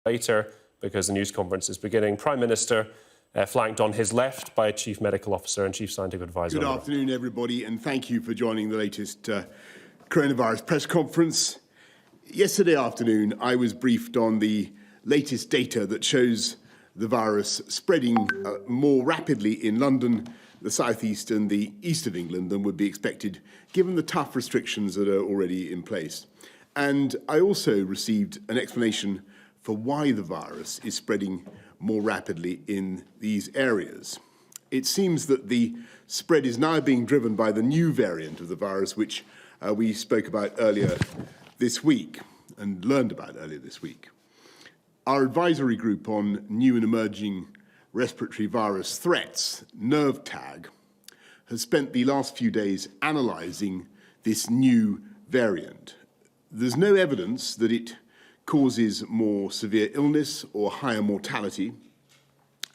later because the news conference is beginning. Prime Minister flanked on his left by Chief Medical Officer and Chief Scientific Advisor. Good afternoon, everybody, and thank you for joining the latest coronavirus press conference. Yesterday afternoon, I was briefed on the latest data that shows the virus spreading more rapidly in London, the southeast and the east of England than would be expected, given the tough restrictions that are already in place. And I also received an explanation for why the virus is spreading more rapidly in these areas. It seems that the spread is now being driven by the new variant of the virus, which we spoke about earlier this week and learned about earlier this week. Our advisory group on new and emerging respiratory virus threats, NERVTAG, has spent the last few days analysing this new variant. There's no evidence that it causes more severe illness or higher mortality,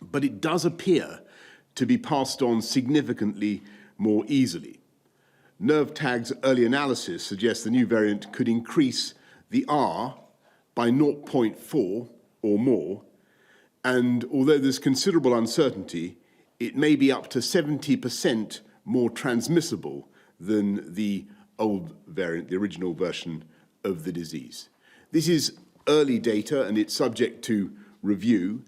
but it does appear to be passed on significantly more easily. NERVTAG's early analysis suggests the new variant could increase the R by 0.4 or more, and although there's considerable uncertainty, it may be up to 70% more transmissible than the old variant, the original version of the disease. This is early data and it's subject to review,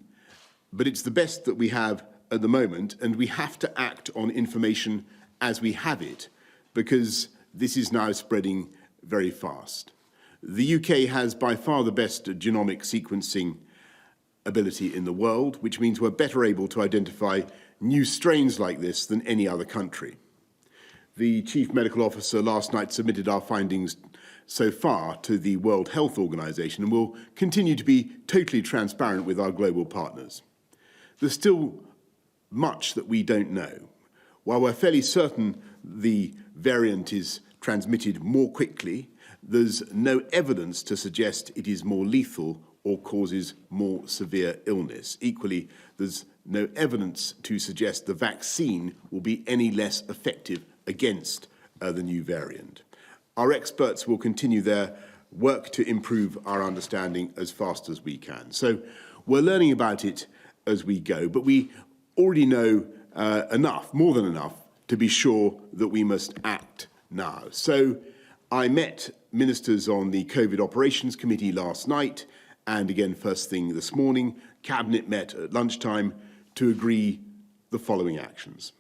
but it's the best that we have at the moment, and we have to act on information as we have it, because this is now spreading very fast. The UK has by far the best genomic sequencing ability in the world, which means we're better able to identify new strains like this than any other country. The Chief Medical Officer last night submitted our findings so far to the World Health Organization, and will continue to be totally transparent with our global partners. There's still much that we don't know. While we're fairly certain the variant is transmitted more quickly, there's no evidence to suggest it is more lethal or causes more severe illness. Equally, there's no evidence to suggest the vaccine will be any less effective against the new variant. Our experts will continue their work to improve our understanding as fast as we can. So we're learning about it as we go, but we already know enough, more than enough, to be sure that we must act now. So I met ministers on the COVID Operations Committee last night, and again first thing this morning. Cabinet met at lunchtime to agree the following actions.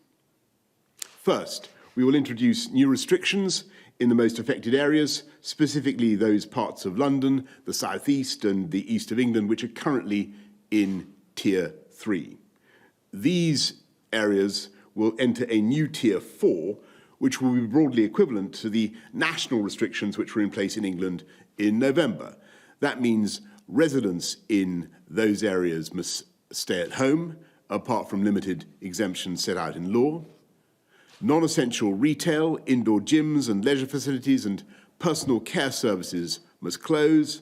First, we will introduce new restrictions in the most affected areas, specifically those parts of London, the South East and the East of England, which are currently in Tier 3. These areas will enter a new Tier 4, which will be broadly equivalent to the national restrictions which were in place in England in November. That means residents in those areas must stay at home, apart from limited exemptions set out in law. Non-essential retail, indoor gyms and leisure facilities and personal care services must close.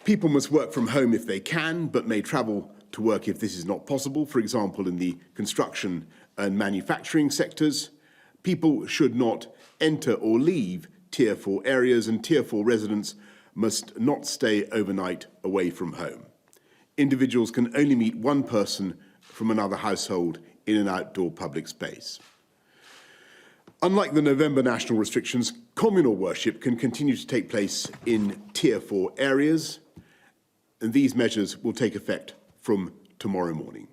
People must work from home if they can, but may travel to work if this is not possible, for example, in the construction and manufacturing sectors. People should not enter or leave Tier 4 areas, and Tier 4 residents must not stay overnight away from home. Individuals can only meet one person from another household in an outdoor public space. Unlike the November national restrictions, communal worship can continue to take place in Tier 4 areas, and these measures will take effect from tomorrow morning.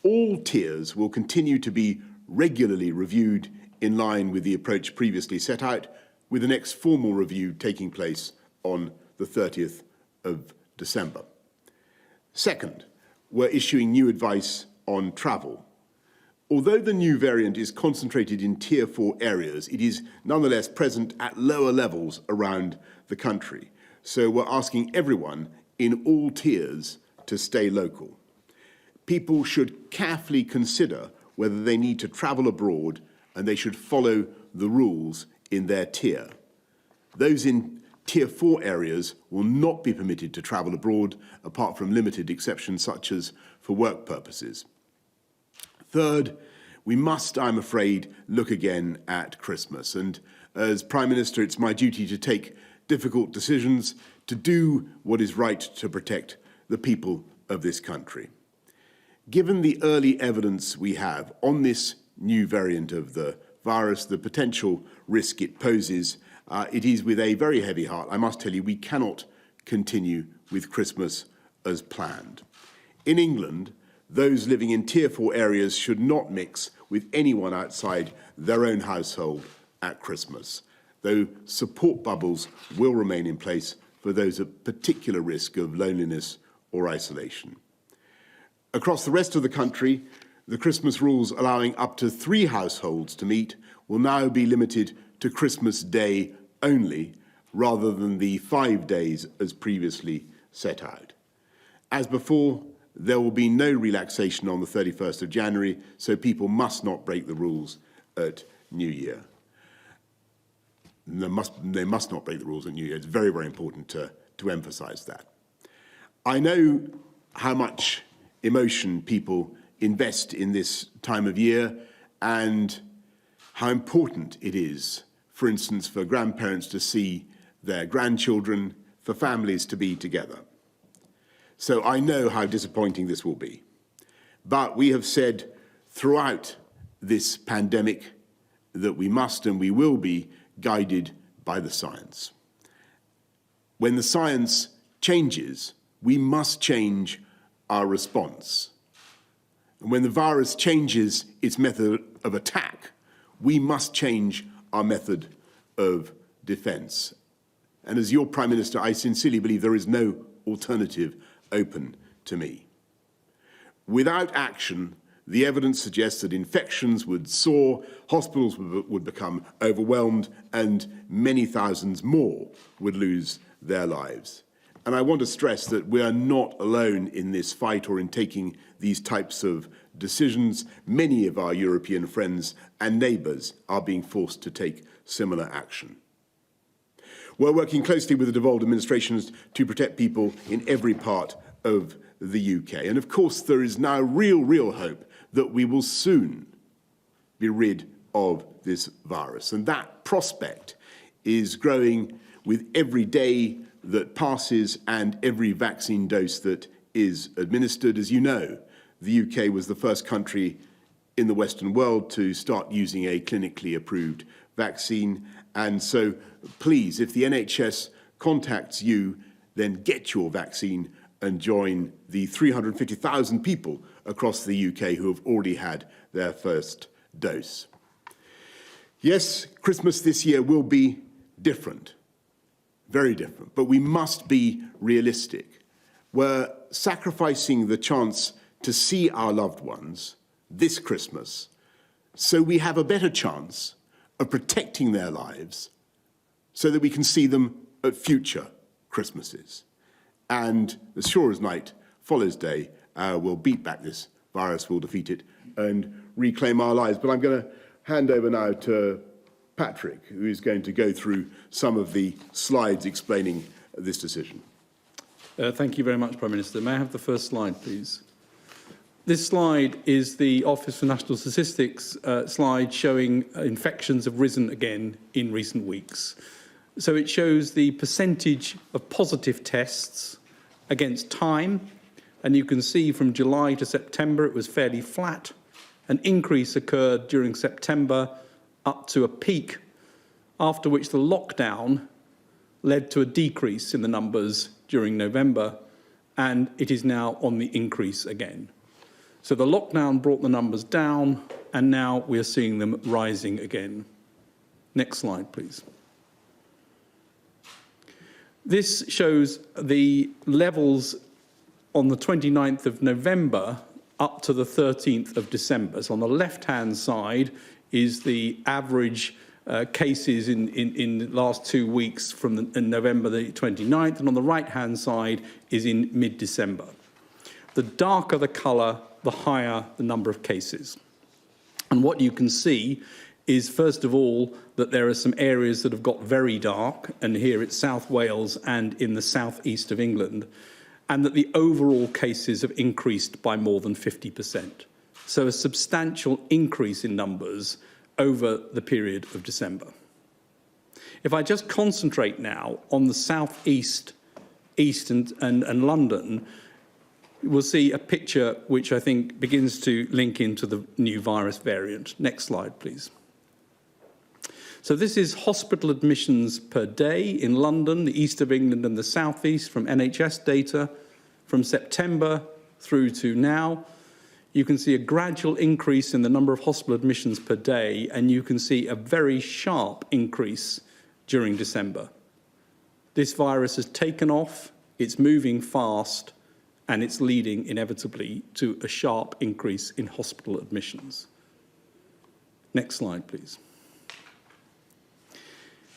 All tiers will continue to be regularly reviewed in line with the approach previously set out, with the next formal review taking place on the 30th of December. Second, we're issuing new advice on travel. Although the new variant is concentrated in Tier 4 areas, it is nonetheless present at lower levels around the country. So we're asking everyone in all tiers to stay local. People should carefully consider whether they need to travel abroad, and they should follow the rules in their tier. Those in Tier 4 areas will not be permitted to travel abroad, apart from limited exceptions such as for work purposes. Third, we must, I'm afraid, look again at Christmas. And as Prime Minister, it's my duty to take difficult decisions, to do what is right to protect the people of this country. Given the early evidence we have on this new variant of the virus, the potential risk it poses, it is with a very heavy heart, I must tell you, we cannot continue with Christmas as planned. In England, those living in Tier 4 areas should not mix with anyone outside their own household at Christmas, though support bubbles will remain in place for those at particular risk of loneliness or isolation. Across the rest of the country, the Christmas rules allowing up to 3 households to meet will now be limited to Christmas Day only, rather than the 5 days as previously set out. As before, there will be no relaxation on the 31st of January, so people must not break the rules at New Year. They must not break the rules at New Year. It's very, very important to emphasise that. I know how much emotion people invest in this time of year and how important it is, for instance, for grandparents to see their grandchildren, for families to be together. So I know how disappointing this will be. But we have said throughout this pandemic that we must and we will be guided by the science. When the science changes, we must change our response. And when the virus changes its method of attack, we must change our method of defence. And as your Prime Minister, I sincerely believe there is no alternative open to me. Without action, the evidence suggests that infections would soar, hospitals would become overwhelmed, and many thousands more would lose their lives. And I want to stress that we are not alone in this fight or in taking these types of decisions. Many of our European friends and neighbours are being forced to take similar action. We're working closely with the devolved administrations to protect people in every part of the UK. And of course, there is now real hope that we will soon be rid of this virus. And that prospect is growing with every day that passes and every vaccine dose that is administered. As you know, the UK was the first country in the Western world to start using a clinically approved vaccine. And so please, if the NHS contacts you, then get your vaccine and join the 350,000 people across the UK who have already had their first dose. Yes, Christmas this year will be different, very different, but we must be realistic. We're sacrificing the chance to see our loved ones this Christmas so we have a better chance of protecting their lives so that we can see them at future Christmases. And as sure as night follows day, we'll beat back this virus, we'll defeat it and reclaim our lives. But I'm going to hand over now to Patrick, who is going to go through some of the slides explaining this decision. Thank you very much, Prime Minister. May I have the first slide, please? This slide is the Office for National Statistics slide showing infections have risen again in recent weeks. So it shows the percentage of positive tests against time, and you can see from July to September it was fairly flat. An increase occurred during September up to a peak, after which the lockdown led to a decrease in the numbers during November, and it is now on the increase again. So the lockdown brought the numbers down, and now we are seeing them rising again. Next slide, please. This shows the levels on the 29th of November up to the 13th of December. So on the left-hand side is the average cases in the last 2 weeks from in November the 29th, and on the right-hand side is in mid-December. The darker the colour, the higher the number of cases. And what you can see is, first of all, that there are some areas that have got very dark, and here it's South Wales and in the southeast of England, and that the overall cases have increased by more than 50%. So a substantial increase in numbers over the period of December. If I just concentrate now on the southeast, east and London, we'll see a picture which I think begins to link into the new virus variant. Next slide, please. So this is hospital admissions per day in London, the east of England and the southeast from NHS data from September through to now. You can see a gradual increase in the number of hospital admissions per day, and you can see a very sharp increase during December. This virus has taken off, it's moving fast, and it's leading inevitably to a sharp increase in hospital admissions. Next slide, please.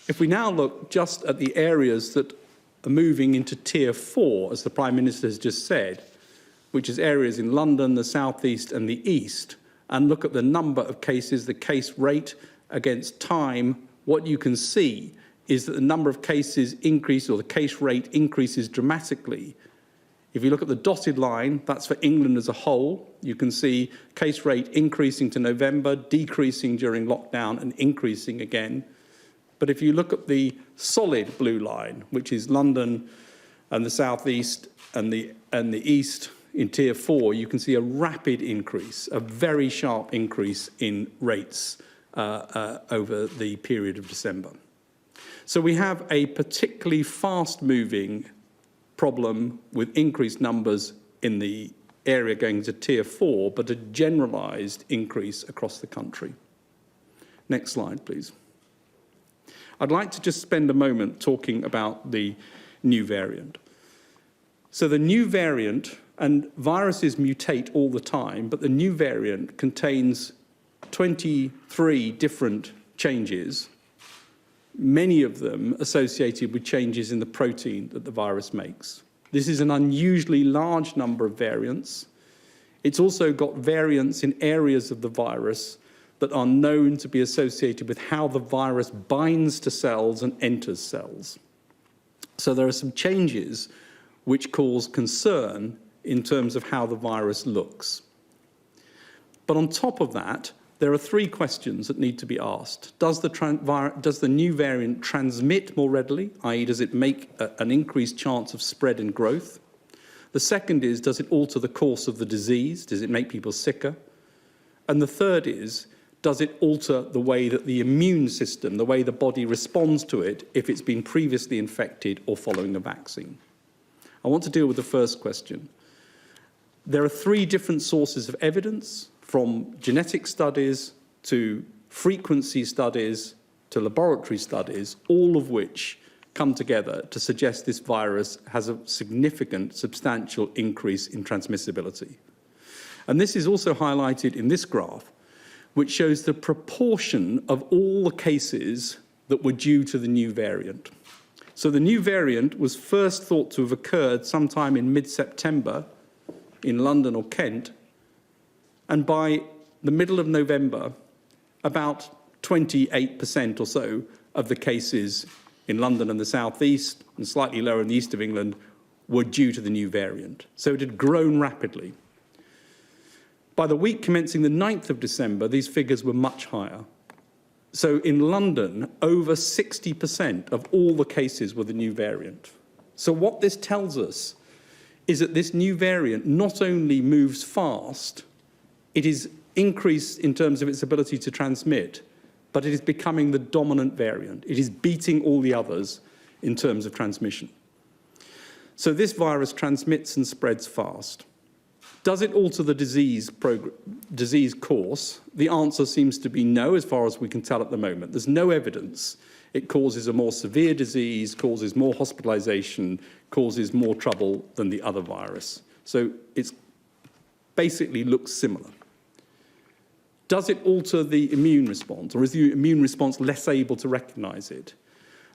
If we now look just at the areas that are moving into Tier 4, as the Prime Minister has just said, which is areas in London, the South East and the East, and look at the number of cases, the case rate against time, what you can see is that the number of cases increase, or the case rate increases dramatically. If you look at the dotted line, that's for England as a whole. You can see case rate increasing to November, decreasing during lockdown and increasing again. But if you look at the solid blue line, which is London and the South East and the East in Tier 4, you can see a rapid increase, a very sharp increase in rates over the period of December. So we have a particularly fast-moving problem with increased numbers in the area going to Tier 4, but a generalised increase across the country. Next slide, please. I'd like to just spend a moment talking about the new variant. So the new variant, and viruses mutate all the time, but the new variant contains 23 different changes, many of them associated with changes in the protein that the virus makes. This is an unusually large number of variants. It's also got variants in areas of the virus that are known to be associated with how the virus binds to cells and enters cells. So there are some changes which cause concern in terms of how the virus looks. But on top of that, there are three questions that need to be asked. Does the new variant transmit more readily, i.e. does it make an increased chance of spread and growth? The second is, does it alter the course of the disease? Does it make people sicker? And the third is, does it alter the way that the immune system, the way the body responds to it if it's been previously infected or following a vaccine? I want to deal with the first question. There are three different sources of evidence, from genetic studies to frequency studies to laboratory studies, all of which come together to suggest this virus has a significant, substantial increase in transmissibility. And this is also highlighted in this graph, which shows the proportion of all the cases that were due to the new variant. So the new variant was first thought to have occurred sometime in mid-September in London or Kent, and by the middle of November, about 28% or so of the cases in London and the South East, and slightly lower in the east of England, were due to the new variant. So it had grown rapidly. By the week commencing the 9th of December, these figures were much higher. So in London, over 60% of all the cases were the new variant. So what this tells us is that this new variant not only moves fast, it is increased in terms of its ability to transmit, but it is becoming the dominant variant. It is beating all the others in terms of transmission. So this virus transmits and spreads fast. Does it alter the disease course? The answer seems to be no, as far as we can tell at the moment. There's no evidence it causes a more severe disease, causes more hospitalization, causes more trouble than the other virus. So it basically looks similar. Does it alter the immune response, or is the immune response less able to recognize it?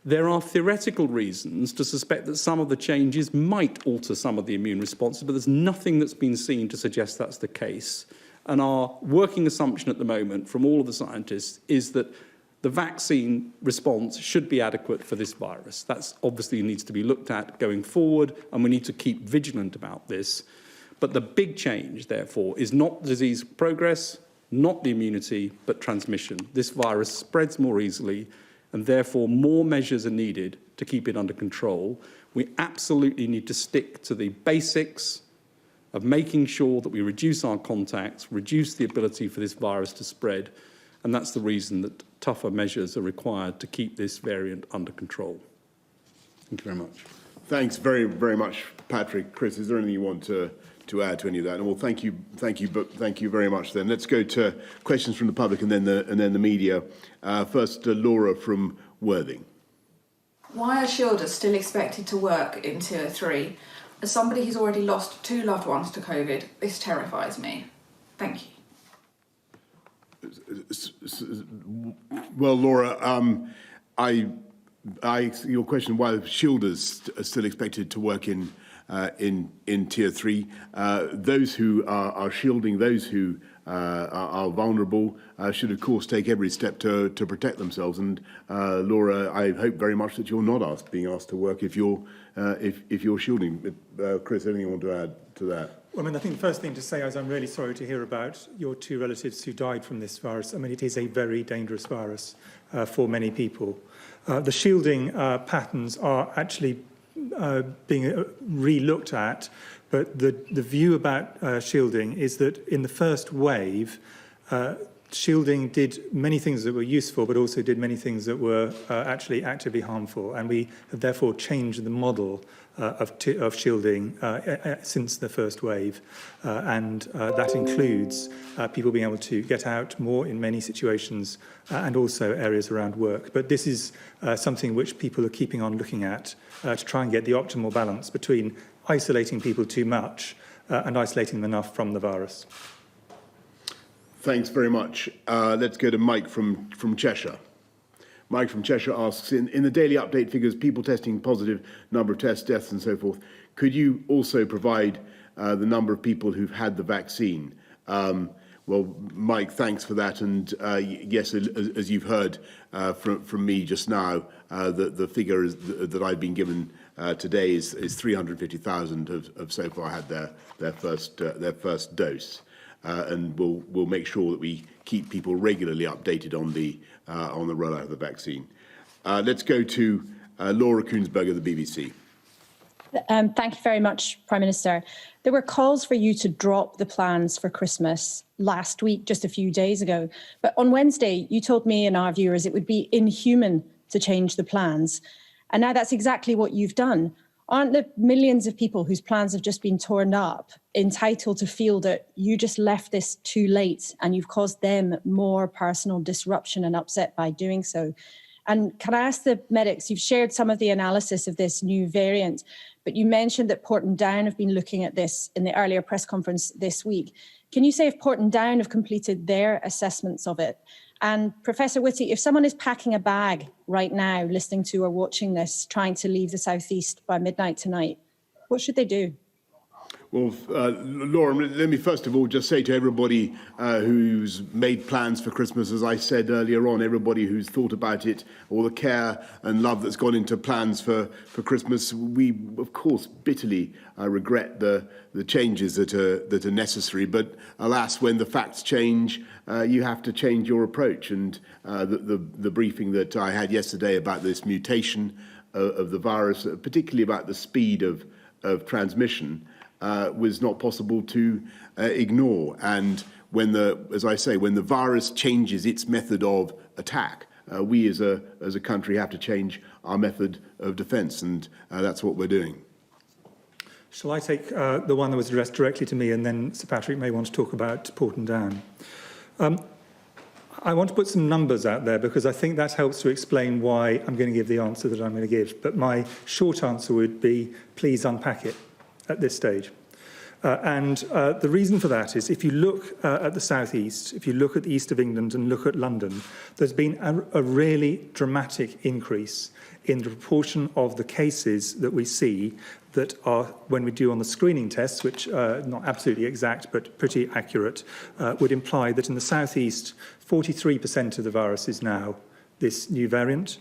There are theoretical reasons to suspect that some of the changes might alter some of the immune responses, but there's nothing that's been seen to suggest that's the case. And our working assumption at the moment from all of the scientists is that the vaccine response should be adequate for this virus. That's obviously needs to be looked at going forward, and we need to keep vigilant about this. But the big change, therefore, is not disease progress, not the immunity, but transmission. This virus spreads more easily, and therefore more measures are needed to keep it under control. We absolutely need to stick to the basics, of making sure that we reduce our contacts, reduce the ability for this virus to spread, and that's the reason that tougher measures are required to keep this variant under control. Thank you very much. Thanks very, very much, Patrick. Chris, is there anything you want to add to any of that? Well, thank you very much. Then let's go to questions from the public and then the media. First, Laura from Worthing. Why are shielders still expected to work in Tier 3? As somebody who's already lost 2 loved ones to COVID, this terrifies me. Thank you. Well, Laura, your question why shielders are still expected to work in Tier 3. Those who are shielding, those who are vulnerable, should of course take every step to protect themselves. And Laura, I hope very much that you're not being asked to work if you're shielding. Chris, anything you want to add to that? Well, I think the first thing to say is I'm really sorry to hear about your 2 relatives who died from this virus. It is a very dangerous virus for many people. The shielding patterns are actually being re-looked at, but the view about shielding is that in the first wave, shielding did many things that were useful, but also did many things that were actually actively harmful, and we have therefore changed the model of shielding since the first wave, and that includes people being able to get out more in many situations, and also areas around work. But this is something which people are keeping on looking at to try and get the optimal balance between isolating people too much and isolating them enough from the virus. Thanks very much. Let's go to Mike from Cheshire. Mike from Cheshire asks, in the daily update figures, people testing positive, number of tests, deaths and so forth, could you also provide the number of people who've had the vaccine? Well, Mike, thanks for that. And yes, as you've heard from me just now, the figure that I've been given today is 350,000 have so far had their first dose. And we'll make sure that we keep people regularly updated on the rollout of the vaccine. Let's go to Laura Kuenssberg of the BBC. Thank you very much, Prime Minister. There were calls for you to drop the plans for Christmas last week, just a few days ago. But on Wednesday, you told me and our viewers it would be inhuman to change the plans. And now that's exactly what you've done. Aren't the millions of people whose plans have just been torn up entitled to feel that you just left this too late and you've caused them more personal disruption and upset by doing so? And can I ask the medics, you've shared some of the analysis of this new variant, but you mentioned that Porton-Down have been looking at this in the earlier press conference this week. Can you say if Porton-Down have completed their assessments of it? And Professor Whitty, if someone is packing a bag right now, listening to or watching this, trying to leave the Southeast by midnight tonight, what should they do? Well, Laura, let me first of all just say to everybody who's made plans for Christmas, as I said earlier on, everybody who's thought about it, all the care and love that's gone into plans for Christmas, we, of course, bitterly regret the changes that are necessary. But alas, when the facts change, you have to change your approach. And the briefing that I had yesterday about this mutation of the virus, particularly about the speed of transmission, was not possible to ignore. And as I say, when the virus changes its method of attack, we as a country have to change our method of defence, and that's what we're doing. Shall I take the one that was addressed directly to me, and then Sir Patrick may want to talk about Porton-Down? I want to put some numbers out there because I think that helps to explain why I'm going to give the answer that I'm going to give. But my short answer would be, please unpack it at this stage. The reason for that is if you look at the southeast, if you look at the east of England and look at London, there's been a really dramatic increase in the proportion of the cases that we see that are, when we do on the screening tests, which are not absolutely exact but pretty accurate, would imply that in the southeast, 43% of the virus is now this new variant.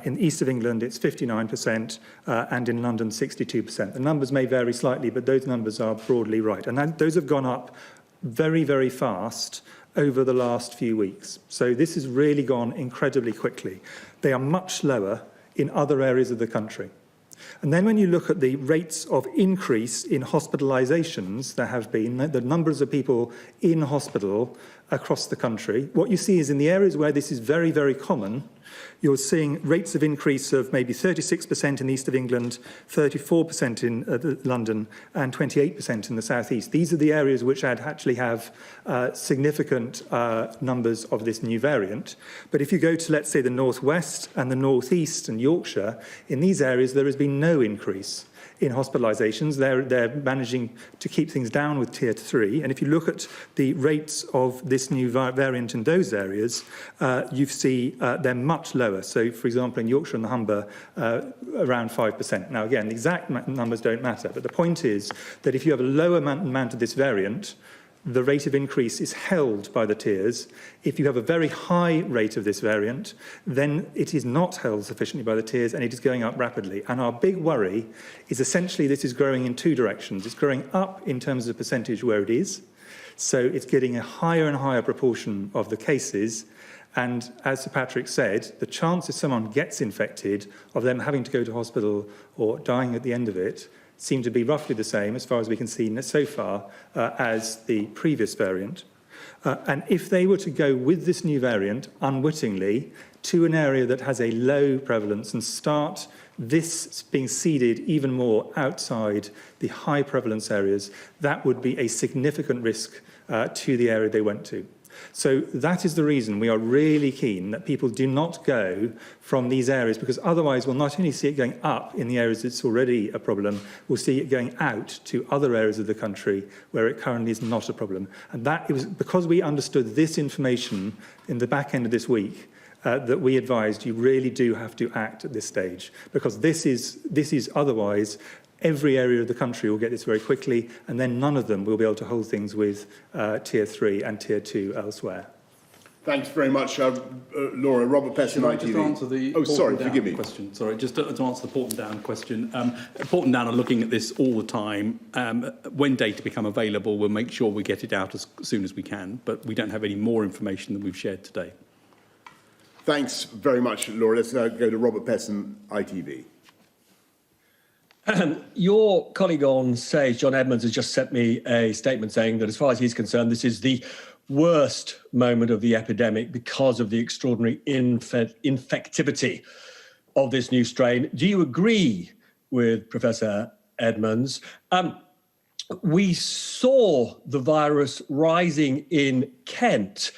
In the east of England, it's 59%, and in London, 62%. The numbers may vary slightly, but those numbers are broadly right. And those have gone up very, very fast over the last few weeks. So this has really gone incredibly quickly. They are much lower in other areas of the country. And then when you look at the rates of increase in hospitalisations, there have been, the numbers of people in hospital across the country, what you see is in the areas where this is very, very common, you're seeing rates of increase of maybe 36% in the east of England, 34% in London, and 28% in the southeast. These are the areas which actually have significant numbers of this new variant. But if you go to, let's say, the northwest and the northeast and Yorkshire, in these areas there has been no increase in hospitalisations. They're managing to keep things down with tier 3. And if you look at the rates of this new variant in those areas, you see they're much lower. So, for example, in Yorkshire and the Humber, around 5%. Now, again, the exact numbers don't matter. But the point is that if you have a lower amount of this variant, the rate of increase is held by the tiers. If you have a very high rate of this variant, then it is not held sufficiently by the tiers and it is going up rapidly. And our big worry is essentially this is growing in two directions. It's growing up in terms of percentage where it is. So it's getting a higher and higher proportion of the cases. And as Sir Patrick said, the chance if someone gets infected of them having to go to hospital or dying at the end of it seem to be roughly the same, as far as we can see so far, as the previous variant. And if they were to go with this new variant, unwittingly, to an area that has a low prevalence and start this being seeded even more outside the high prevalence areas, that would be a significant risk to the area they went to. So that is the reason we are really keen that people do not go from these areas, because otherwise we'll not only see it going up in the areas it's already a problem, we'll see it going out to other areas of the country where it currently is not a problem. And that it was because we understood this information in the back end of this week that we advised you really do have to act at this stage, because this is otherwise every area of the country will get this very quickly, and then none of them will be able to hold things with tier 3 and tier 2 elsewhere. Thanks very much, Laura. Robert Peston, ITV. Just answer the question. Sorry, just to answer the Porton Down question. Porton Down are looking at this all the time. When data become available, we'll make sure we get it out as soon as we can, but we don't have any more information than we've shared today. Thanks very much, Laura. Let's now go to Robert Peston, ITV. Your colleague on SAGE, John Edmonds, has just sent me a statement saying that as far as he's concerned, this is the worst moment of the epidemic because of the extraordinary infectivity of this new strain. Do you agree with Professor Edmonds? We saw the virus rising in Kent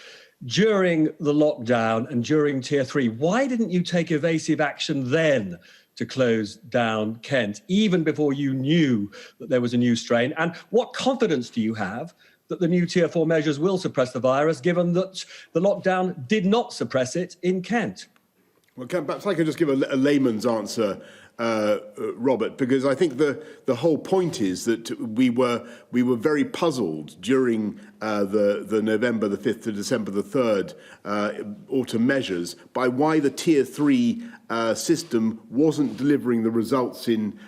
during the lockdown and during tier 3. Why didn't you take evasive action then to close down Kent, even before you knew that there was a new strain? And what confidence do you have that the new tier 4 measures will suppress the virus, given that the lockdown did not suppress it in Kent? Well, perhaps I could just give a layman's answer, Robert, because I think the whole point is that we were very puzzled during the November the 5th to December the 3rd autumn measures by why the tier 3 system wasn't delivering the results in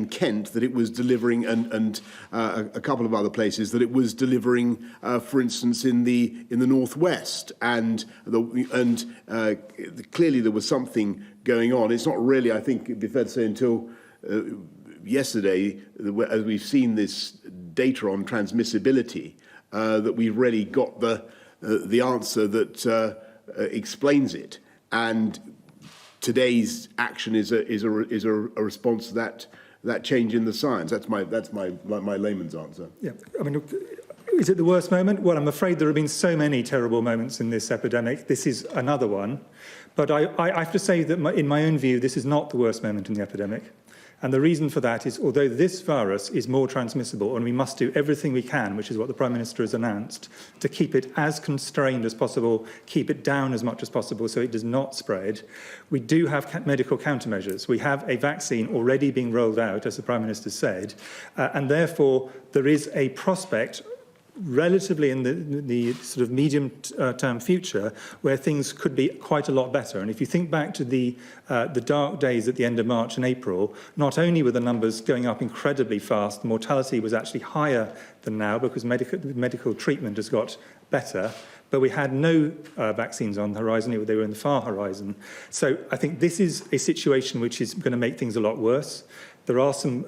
Kent that it was delivering, and a couple of other places that it was delivering, for instance, in the northwest, and clearly there was something going on. It's not really, I think, it'd be fair to say, until yesterday, as we've seen this data on transmissibility, that we've really got the answer that explains it. And today's action is a response to that change in the science. That's my layman's answer. Yeah, I mean, is it the worst moment? Well, I'm afraid there have been so many terrible moments in this epidemic. This is another one. But I have to say that in my own view, this is not the worst moment in the epidemic. And the reason for that is, although this virus is more transmissible, and we must do everything we can, which is what the Prime Minister has announced, to keep it as constrained as possible, keep it down as much as possible so it does not spread, we do have medical countermeasures. We have a vaccine already being rolled out, as the Prime Minister said, and therefore there is a prospect relatively in the sort of medium-term future where things could be quite a lot better. And if you think back to the dark days at the end of March and April, not only were the numbers going up incredibly fast, mortality was actually higher than now because medical treatment has got better, But we had no vaccines on the horizon, they were in the far horizon. So I think this is a situation which is going to make things a lot worse. There are some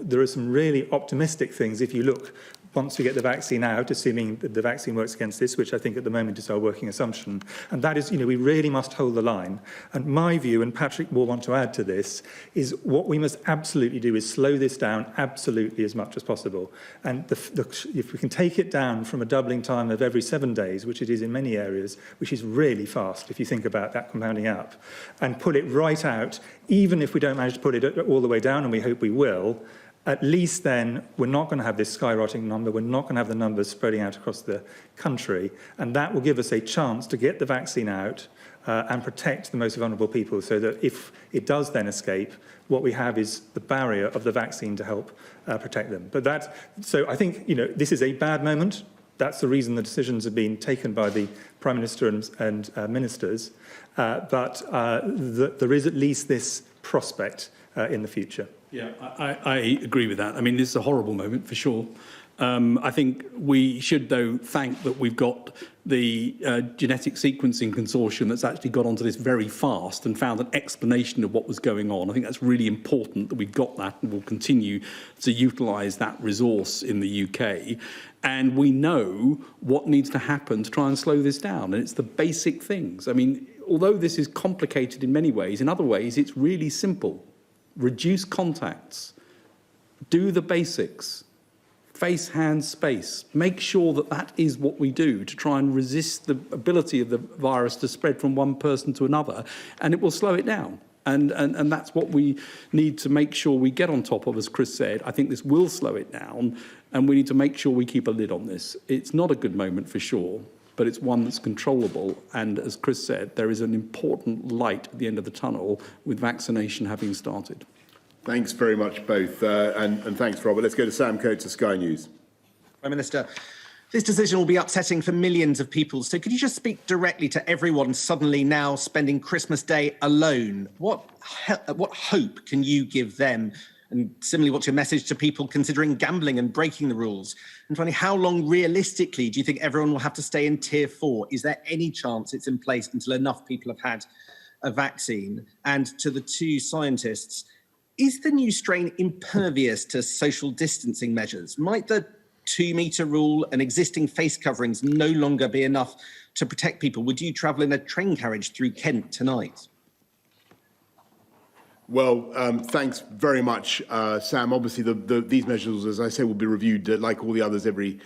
really optimistic things if you look once we get the vaccine out, assuming that the vaccine works against this, which I think at the moment is our working assumption. And that is, we really must hold the line. And my view, and Patrick will want to add to this, is what we must absolutely do is slow this down absolutely as much as possible. And if we can take it down from a doubling time of every 7 days, which it is in many areas, which is really fast if you think about that compounding up, and pull it right out, even if we don't manage to put it all the way down, and we hope we will, at least then we're not going to have this skyrocketing number, we're not going to have the numbers spreading out across the country, and that will give us a chance to get the vaccine out and protect the most vulnerable people, so that if it does then escape, what we have is the barrier of the vaccine to help protect them. So I think, this is a bad moment. That's the reason the decisions have been taken by the Prime Minister and ministers, but there is at least this prospect in the future. Yeah, I agree with that. I mean, this is a horrible moment for sure. I think we should, though, thank that we've got the genetic sequencing consortium that's actually got onto this very fast and found an explanation of what was going on. I think that's really important that we've got that, and we'll continue to utilise that resource in the UK. And we know what needs to happen to try and slow this down, and it's the basic things. I mean, although this is complicated in many ways, in other ways it's really simple. Reduce contacts, do the basics, face, hands, space. Make sure that that is what we do to try and resist the ability of the virus to spread from one person to another, and it will slow it down. And that's what we need to make sure we get on top of, as Chris said. I think this will slow it down, and we need to make sure we keep a lid on this. It's not a good moment for sure, but it's one that's controllable. And as Chris said, there is an important light at the end of the tunnel with vaccination having started. Thanks very much, both. And thanks, Robert. Let's go to Sam Coates of Sky News. Prime Minister, this decision will be upsetting for millions of people. So could you just speak directly to everyone suddenly now spending Christmas Day alone? What hope can you give them? And similarly, what's your message to people considering gambling and breaking the rules? And finally, how long realistically do you think everyone will have to stay in Tier 4? Is there any chance it's in place until enough people have had a vaccine? And to the two scientists, is the new strain impervious to social distancing measures? Might the 2-metre rule and existing face coverings no longer be enough to protect people? Would you travel in a train carriage through Kent tonight? Well, thanks very much, Sam. Obviously, these measures, as I say, will be reviewed like all the others every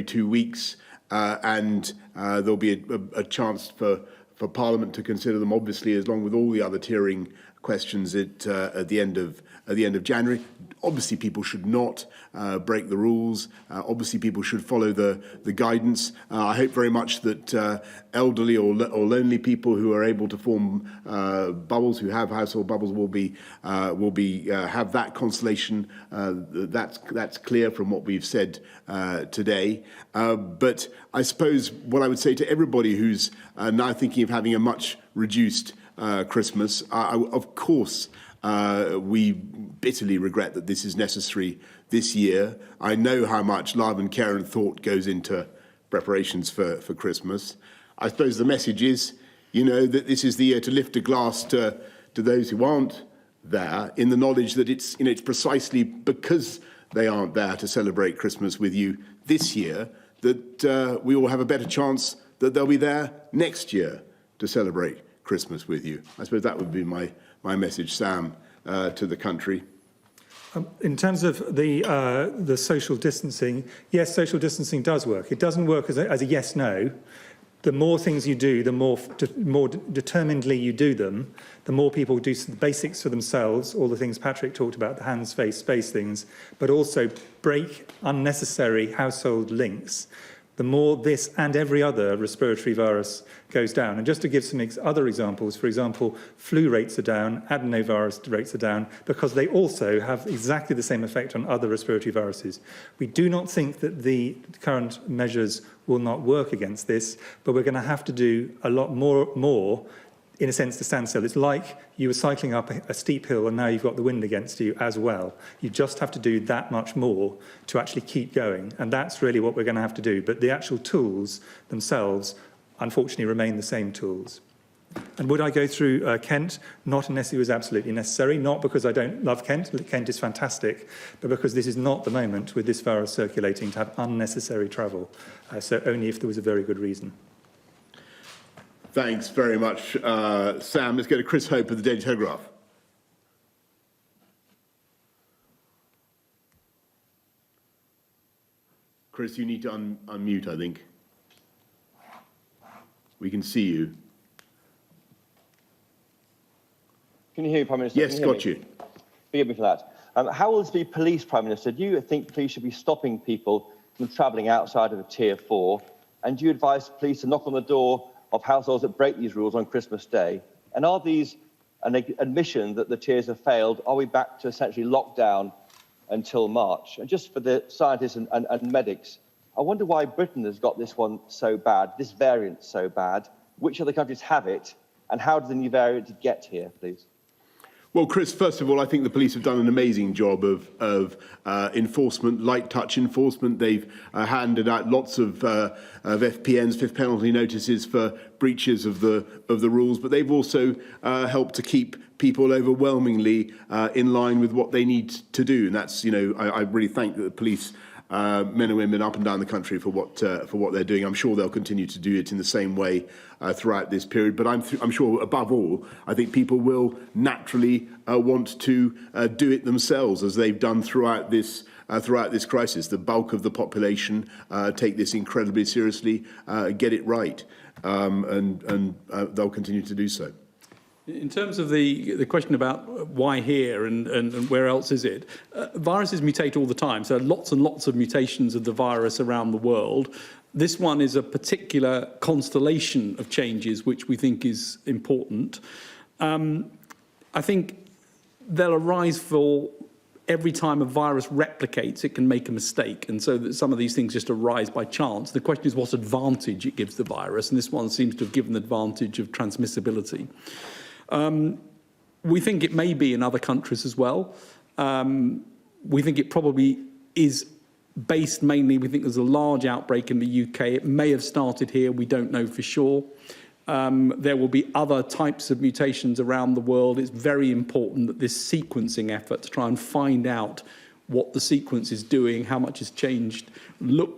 2 weeks, and there'll be a chance for Parliament to consider them, obviously, along with all the other tiering questions at the end of January. Obviously, people should not break the rules. Obviously, people should follow the guidance. I hope very much that elderly or lonely people who are able to form bubbles, who have household bubbles, will be have that consolation. That's clear from what we've said today. But I suppose what I would say to everybody who's now thinking of having a much reduced Christmas, of course, we bitterly regret that this is necessary this year. I know how much love and care and thought goes into preparations for Christmas. I suppose the message is, that this is the year to lift a glass to those who aren't there, in the knowledge that it's precisely because they aren't there to celebrate Christmas with you this year that we all have a better chance that they'll be there next year to celebrate Christmas with you. I suppose that would be my message, Sam, to the country. In terms of the social distancing, yes, social distancing does work. It doesn't work as a yes-no. The more things you do, the more determinedly you do them, the more people do the basics for themselves, all the things Patrick talked about, the hands, face, space things, but also break unnecessary household links, the more this and every other respiratory virus goes down. And just to give some other examples, for example, flu rates are down, adenovirus rates are down, because they also have exactly the same effect on other respiratory viruses. We do not think that the current measures will not work against this, but we're going to have to do a lot more in a sense, to stand still. It's like you were cycling up a steep hill and now you've got the wind against you as well. You just have to do that much more to actually keep going. And that's really what we're going to have to do. But the actual tools themselves unfortunately remain the same tools. And would I go through Kent? Not unless it was absolutely necessary, not because I don't love Kent. Kent is fantastic, but because this is not the moment with this virus circulating to have unnecessary travel. So only if there was a very good reason. Thanks very much, Sam. Let's go to Chris Hope of the Daily Telegraph. Chris, you need to unmute, I think. We can see you. Can you hear me, Prime Minister? Yes, got you. Forgive me for that. How will this be policed, Prime Minister? Do you think police should be stopping people from travelling outside of a Tier 4? And do you advise police to knock on the door of households that break these rules on Christmas Day? And are these an admission that the tiers have failed? Are we back to essentially lockdown until March? And just for the scientists and medics, I wonder why Britain has got this one so bad, this variant so bad. Which other countries have it? And how did the new variant get here, please? Well, Chris, first of all, I think the police have done an amazing job of enforcement, light touch enforcement. They've handed out lots of FPNs, fifth penalty notices, for breaches of the rules, but they've also helped to keep people overwhelmingly in line with what they need to do. And that's, you know, I really thank the police, men and women up and down the country for what they're doing. I'm sure they'll continue to do it in the same way throughout this period. But I'm sure, above all, I think people will naturally want to do it themselves, as they've done throughout this crisis. The bulk of the population take this incredibly seriously, get it right, and they'll continue to do so. In terms of the question about why here and where else is it, viruses mutate all the time. So lots and lots of mutations of the virus around the world. This one is a particular constellation of changes which we think is important. I think they'll arise for every time a virus replicates, it can make a mistake. And so that some of these things just arise by chance. The question is what advantage it gives the virus. And this one seems to have given the advantage of transmissibility. We think it may be in other countries as well. We think it probably is based mainly, we think there's a large outbreak in the UK. It may have started here, we don't know for sure. There will be other types of mutations around the world. It's very important that this sequencing effort to try and find out what the sequence is doing, how much has changed,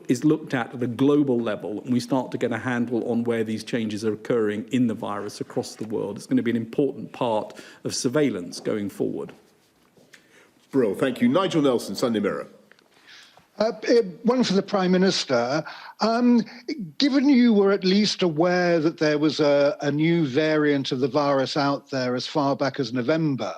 is looked at a global level, and we start to get a handle on where these changes are occurring in the virus across the world. It's going to be an important part of surveillance going forward. Brill, thank you. Nigel Nelson, Sunday Mirror. One for the Prime Minister. Given you were at least aware that there was a new variant of the virus out there as far back as November,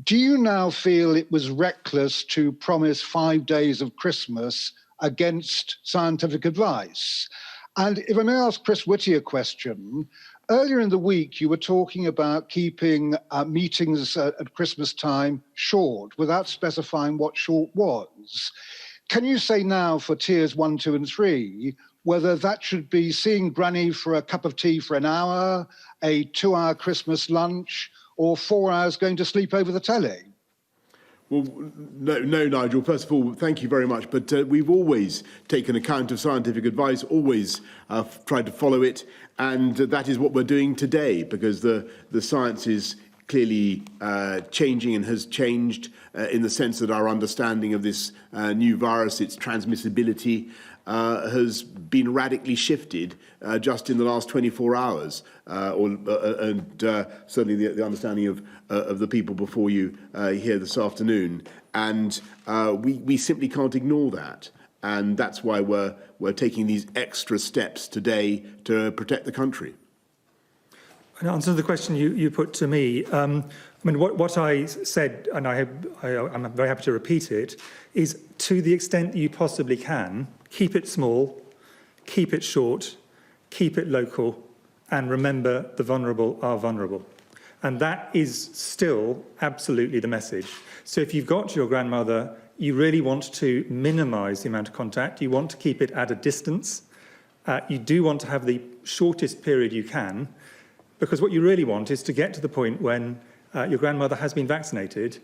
do you now feel it was reckless to promise 5 days of Christmas against scientific advice? And if I may ask Chris Whitty a question, earlier in the week you were talking about keeping meetings at Christmas time short without specifying what short was. Can you say now for tiers 1, 2 and 3 whether that should be seeing Granny for a cup of tea for an hour, a 2-hour Christmas lunch, or 4 hours going to sleep over the telly? Well, no, Nigel. First of all, thank you very much. But we've always taken account of scientific advice, always tried to follow it. And that is what we're doing today, because the science is clearly changing and has changed in the sense that our understanding of this new virus, its transmissibility, has been radically shifted just in the last 24 hours, and certainly the understanding of the people before you here this afternoon. And we simply can't ignore that. And that's why we're taking these extra steps today to protect the country. In answer to the question you put to me, I mean, what I said, and I'm very happy to repeat it, is to the extent that you possibly can, keep it small, keep it short, keep it local, and remember the vulnerable are vulnerable. And that is still absolutely the message. So if you've got your grandmother, you really want to minimise the amount of contact. You want to keep it at a distance. You do want to have the shortest period you can, because what you really want is to get to the point when your grandmother has been vaccinated,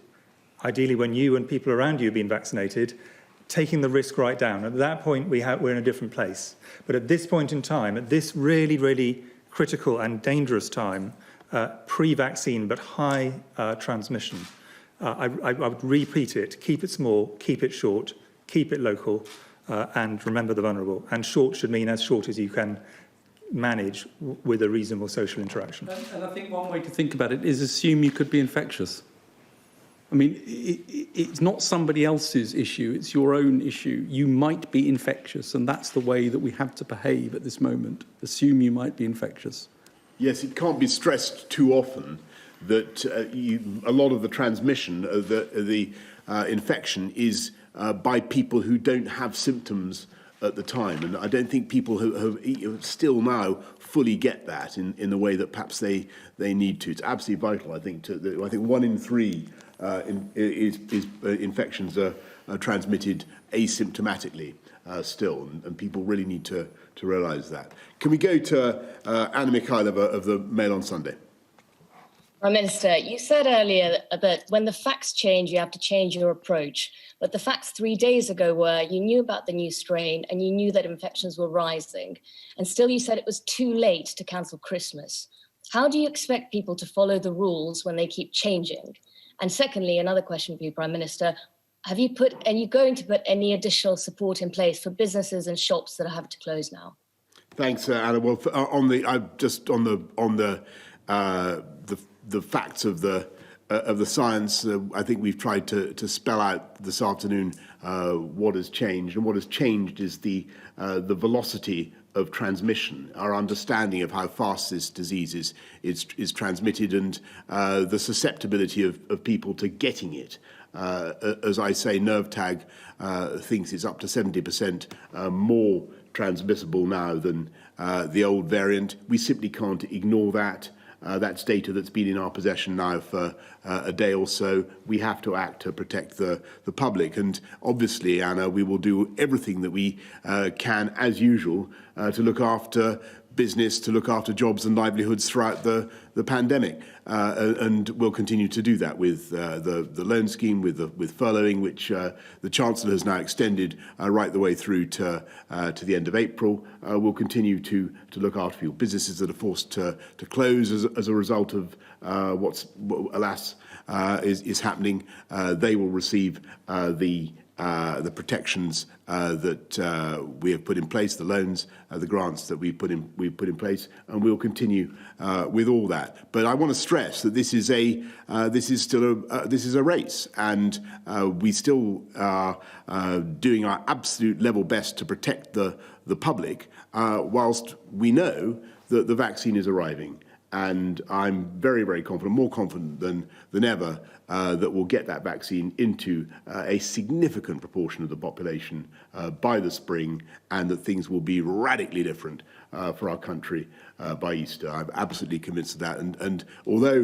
ideally when you and people around you have been vaccinated, taking the risk right down. At that point, we're in a different place. But at this point in time, at this really, really critical and dangerous time, pre-vaccine but high transmission, I would repeat it: keep it small, keep it short, keep it local, and remember the vulnerable. And short should mean as short as you can manage with a reasonable social interaction. And I think one way to think about it is assume you could be infectious. I mean, it's not somebody else's issue, it's your own issue. You might be infectious, and that's the way that we have to behave at this moment. Assume you might be infectious. Yes, it can't be stressed too often that a lot of the transmission of the infection is by people who don't have symptoms at the time. And I don't think people have still now fully get that in the way that perhaps they need to. It's absolutely vital, I think. I think 1 in 3 infections are transmitted asymptomatically still, and people really need to realise that. Can we go to Anna Mikhailova of the Mail on Sunday? Prime Minister, you said earlier that when the facts change, you have to change your approach. But the facts 3 days ago were you knew about the new strain and you knew that infections were rising. And still you said it was too late to cancel Christmas. How do you expect people to follow the rules when they keep changing? And secondly, another question for you, Prime Minister. Are you going to put any additional support in place for businesses and shops that are having to close now? Thanks, Anna. Well, on the facts of the science, I think we've tried to spell out this afternoon what has changed, and what has changed is the velocity of transmission, our understanding of how fast this disease is transmitted, and the susceptibility of people to getting it. As I say, NervTag thinks it's up to 70% more transmissible now than the old variant. We simply can't ignore that. That's data that's been in our possession now for a day or so. We have to act to protect the public. And obviously, Anna, we will do everything that we can, as usual, to look after business, to look after jobs and livelihoods throughout the pandemic. And we'll continue to do that with the loan scheme, with furloughing, which the Chancellor has now extended right the way through to the end of April. We'll continue to look after people. Businesses that are forced to close as a result of what's alas is happening, they will receive the protections that we have put in place, the loans, the grants that we've put in place, and we'll continue with all that. But I want to stress that this is a race, and we still are doing our absolute level best to protect the public, whilst we know that the vaccine is arriving. And I'm very, very confident, more confident than ever, that we'll get that vaccine into a significant proportion of the population by the spring, and that things will be radically different for our country by Easter. I'm absolutely convinced of that. And although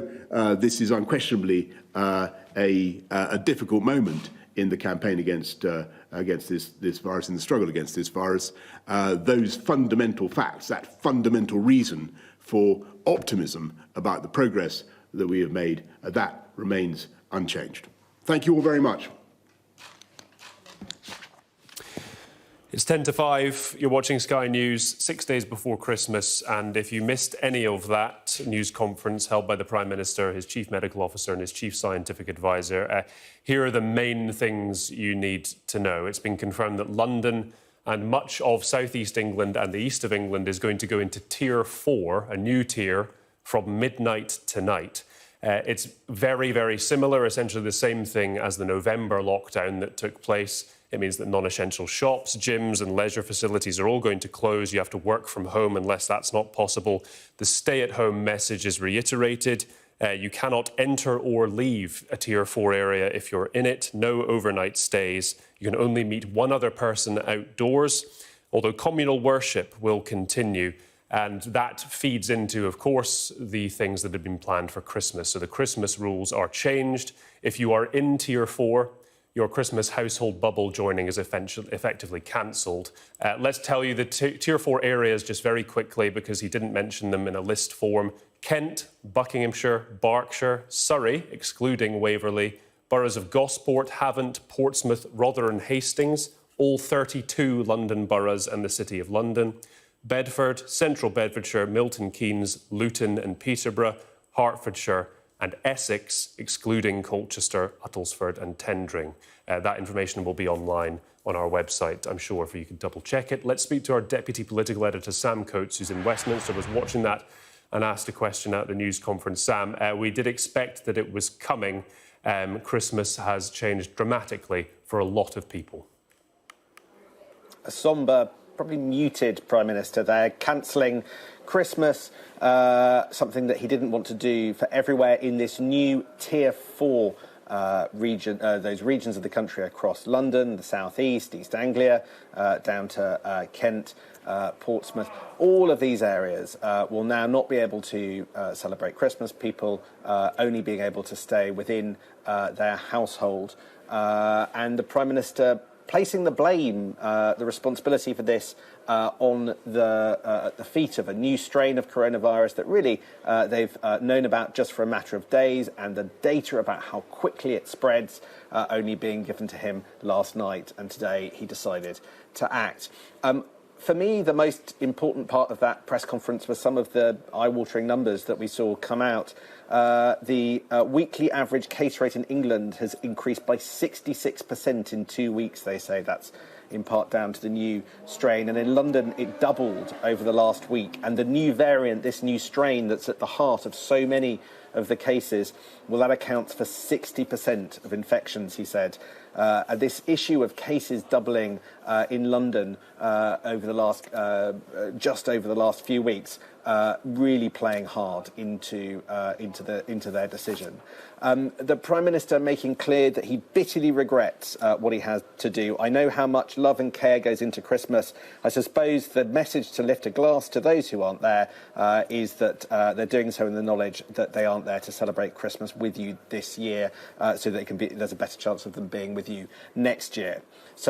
this is unquestionably a difficult moment in the campaign against this virus, in the struggle against this virus, those fundamental facts, that fundamental reason for optimism about the progress that we have made, that remains unchanged. Thank you all very much. It's 10 to 5. You're watching Sky News 6 days before Christmas. And if you missed any of that news conference held by the Prime Minister, his Chief Medical Officer and his Chief Scientific Advisor, here are the main things you need to know. It's been confirmed that London and much of South East England and the east of England is going to go into Tier 4, a new tier, from midnight tonight. It's very, very similar, essentially the same thing as the November lockdown that took place. It means that non-essential shops, gyms and leisure facilities are all going to close. You have to work from home unless that's not possible. The stay-at-home message is reiterated. You cannot enter or leave a Tier 4 area if you're in it. No overnight stays. You can only meet one other person outdoors, although communal worship will continue. And that feeds into, of course, the things that have been planned for Christmas. So the Christmas rules are changed. If you are in Tier 4, your Christmas household bubble joining is effectively cancelled. Let's tell you the Tier 4 areas just very quickly, because he didn't mention them in a list form. Kent, Buckinghamshire, Berkshire, Surrey, excluding Waverley, Boroughs of Gosport, Havant, Portsmouth, Rotherham and Hastings, all 32 London boroughs and the City of London, Bedford, Central Bedfordshire, Milton Keynes, Luton and Peterborough, Hertfordshire and Essex, excluding Colchester, Uttlesford and Tendring. That information will be online on our website, I'm sure, if you can double-check it. Let's speak to our Deputy Political Editor, Sam Coates, who's in Westminster, was watching that and asked a question at the news conference. Sam, we did expect that it was coming. Christmas has changed dramatically for a lot of people. A sombre, probably muted Prime Minister there, cancelling Christmas, something that he didn't want to do for everywhere in this new Tier 4 region, those regions of the country across London, the South East, East Anglia, down to Kent, Portsmouth. All of these areas will now not be able to celebrate Christmas, people only being able to stay within their household. And the Prime Minister placing the blame, the responsibility for this on at the feet of a new strain of coronavirus that really they've known about just for a matter of days, and the data about how quickly it spreads only being given to him last night, and today he decided to act. For me, the most important part of that press conference was some of the eye-watering numbers that we saw come out. The weekly average case rate in England has increased by 66% in 2 weeks, they say. That's in part down to the new strain. And in London, it doubled over the last week. And the new variant, this new strain that's at the heart of so many of the cases, well, that accounts for 60% of infections, he said. This issue of cases doubling in London over the last, just over the last few weeks, really playing hard into their decision. The Prime Minister making clear that he bitterly regrets what he has to do. I know how much love and care goes into Christmas. I suppose the message to lift a glass to those who aren't there is that they're doing so in the knowledge that they aren't there to celebrate Christmas with you this year, so that there's a better chance of them being with you next year. So